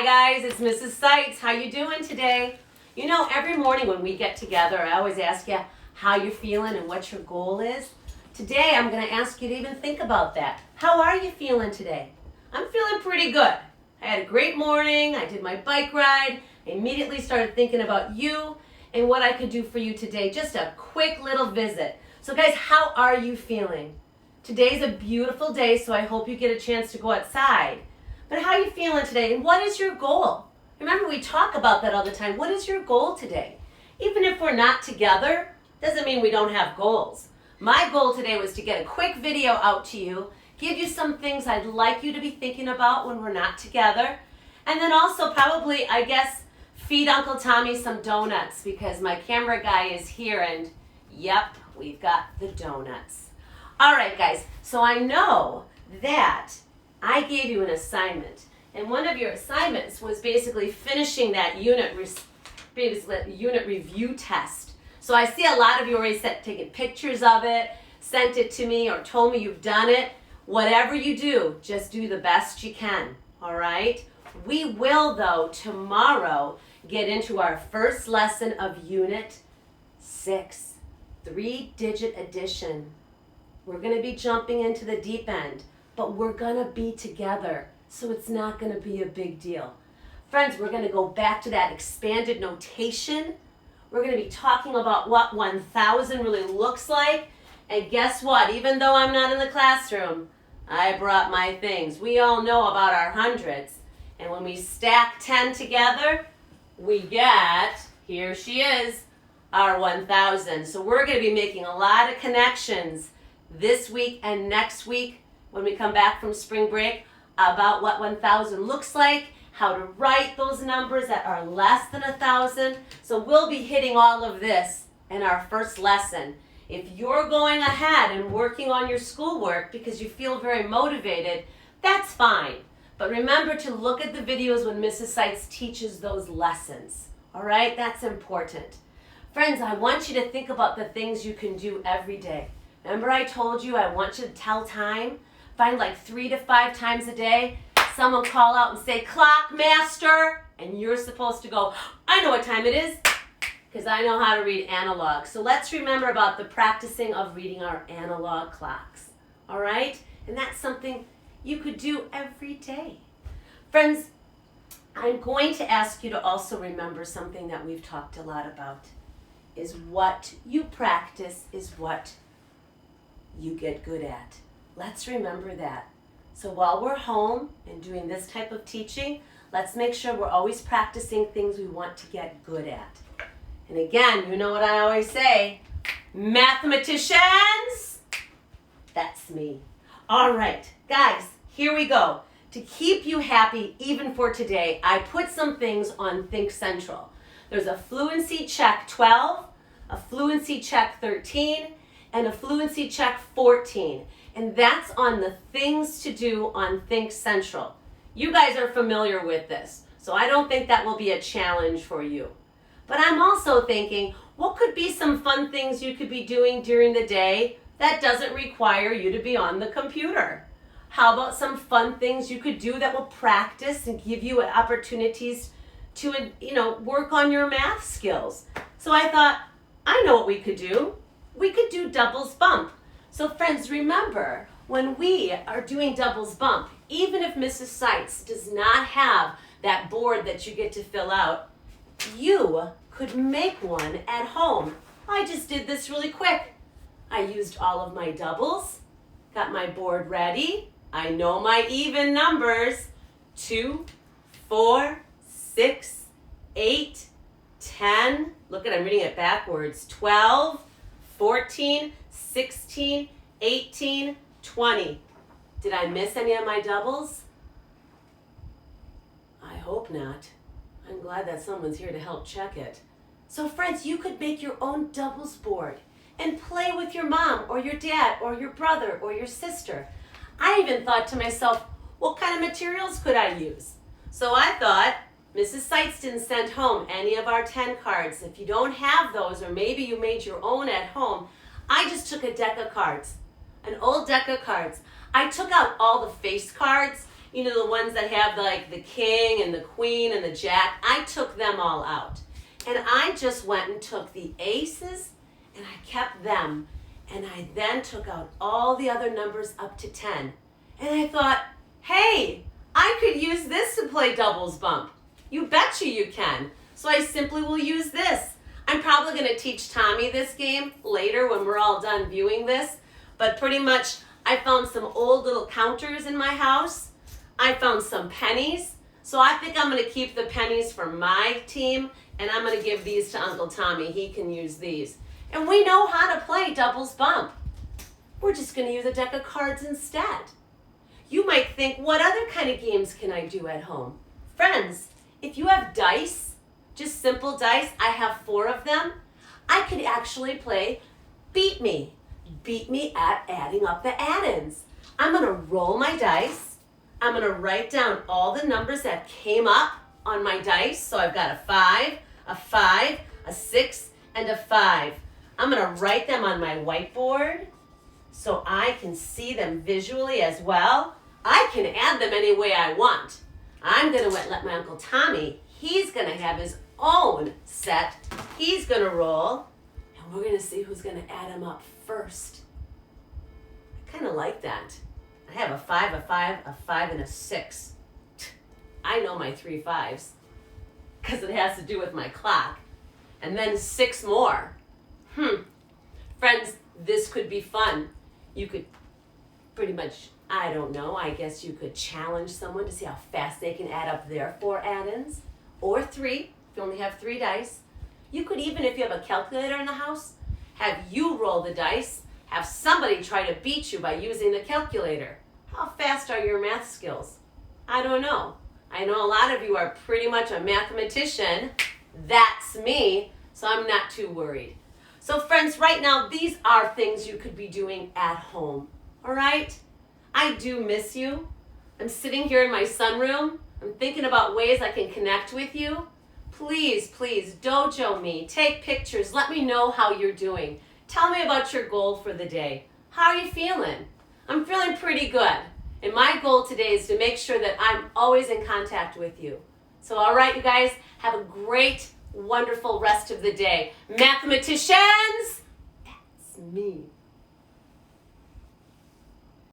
Hi guys, it's Mrs. Seitz. How you doing today? You know, every morning when we get together, I always ask you how you're feeling and what your goal is. Today, I'm going to ask you to even think about that. How are you feeling today? I'm feeling pretty good. I had a great morning. I did my bike ride. I immediately started thinking about you and what I could do for you today. Just a quick little visit. So guys, how are you feeling? Today's a beautiful day, so I hope you get a chance to go outside. But how are you feeling today? And what is your goal? Remember, we talk about that all the time. What is your goal today? Even if we're not together, doesn't mean we don't have goals. My goal today was to get a quick video out to you, give you some things I'd like you to be thinking about when we're not together, and then also probably, I guess, feed Uncle Tommy some donuts because my camera guy is here and, yep, we've got the donuts. All right, guys, so I know that I gave you an assignment, and one of your assignments was basically finishing that unit review test. So I see a lot of you already taken pictures of it, sent it to me, or told me you've done it. Whatever you do, just do the best you can, all right? We will, though, tomorrow get into our first lesson of Unit 6, 3-digit addition. We're going to be jumping into the deep end, but we're going to be together, so it's not going to be a big deal. Friends, we're going to go back to that expanded notation. We're going to be talking about what 1,000 really looks like. And guess what? Even though I'm not in the classroom, I brought my things. We all know about our hundreds. And when we stack 10 together, we get, here she is, our 1,000. So we're going to be making a lot of connections this week and next week when we come back from spring break about what 1,000 looks like, how to write those numbers that are less than 1,000. So we'll be hitting all of this in our first lesson. If you're going ahead and working on your schoolwork because you feel very motivated, that's fine. But remember to look at the videos when Mrs. Seitz teaches those lessons. All right? That's important. Friends, I want you to think about the things you can do every day. Remember I told you I want you to tell time? Find like 3 to 5 times a day. Someone call out and say, "Clock master," and you're supposed to go, "I know what time it is," because I know how to read analog. So let's remember about the practicing of reading our analog clocks. All right? And that's something you could do every day. Friends, I'm going to ask you to also remember something that we've talked a lot about, is what you practice is what you get good at. Let's remember that. So while we're home and doing this type of teaching, let's make sure we're always practicing things we want to get good at. And again, you know what I always say, mathematicians, that's me. All right, guys, here we go. To keep you happy, even for today, I put some things on Think Central. There's a fluency check 12, a fluency check 13, and a fluency check 14. And that's on the things to do on Think Central. You guys are familiar with this, so I don't think that will be a challenge for you. But I'm also thinking, what could be some fun things you could be doing during the day that doesn't require you to be on the computer? How about some fun things you could do that will practice and give you opportunities to, work on your math skills? So I thought, I know what we could do. We could do doubles bump. So friends, remember, when we are doing doubles bump, even if Mrs. Seitz does not have that board that you get to fill out, you could make one at home. I just did this really quick. I used all of my doubles, got my board ready. I know my even numbers, 2, 4, 6, 8, 10, look at, I'm reading it backwards, 12, 14, 16, 18, 20. Did I miss any of my doubles? I hope not. I'm glad that someone's here to help check it. So friends, you could make your own doubles board and play with your mom or your dad or your brother or your sister. I even thought to myself, what kind of materials could I use? So I thought, Mrs. Seitz didn't send home any of our 10 cards. If you don't have those, or maybe you made your own at home, I just took a deck of cards, an old deck of cards. I took out all the face cards You know, the ones that have like the king and the queen and the jack. I took them all out. And I just went and took the aces and I kept them. And I then took out all the other numbers up to 10. And I thought, hey, I could use this to play doubles bump. You betcha you can. So I simply will use this. I'm probably going to teach Tommy this game later when we're all done viewing this. But pretty much I found some old little counters in my house. I found some pennies. So I think I'm going to keep the pennies for my team and I'm going to give these to Uncle Tommy. He can use these. And we know how to play doubles bump. We're just going to use a deck of cards instead. You might think, what other kind of games can I do at home? Friends, if you have dice, just simple dice, I have 4 of them, I could actually play Beat Me. Beat me at adding up the add-ins. I'm going to roll my dice. I'm going to write down all the numbers that came up on my dice. So I've got a 5, a 6, and a 5. I'm going to write them on my whiteboard so I can see them visually as well. I can add them any way I want. I'm going to let my Uncle Tommy, he's going to have his own set. He's going to roll, and we're going to see who's going to add them up first. I kind of like that. I have a 5, a 5, and a 6. I know my 3 5s because it has to do with my clock. And then 6 more. Friends, this could be fun. You could pretty much, I don't know, I guess you could challenge someone to see how fast they can add up their 4 add-ins. Or 3, if you only have 3 dice. You could even, if you have a calculator in the house, have you roll the dice, have somebody try to beat you by using the calculator. How fast are your math skills? I don't know. I know a lot of you are pretty much a mathematician. That's me, so I'm not too worried. So friends, right now, these are things you could be doing at home, all right? I do miss you. I'm sitting here in my sunroom. I'm thinking about ways I can connect with you. Please, please, dojo me. Take pictures. Let me know how you're doing. Tell me about your goal for the day. How are you feeling? I'm feeling pretty good. And my goal today is to make sure that I'm always in contact with you. So all right, you guys, have a great, wonderful rest of the day. Mathematicians, that's me.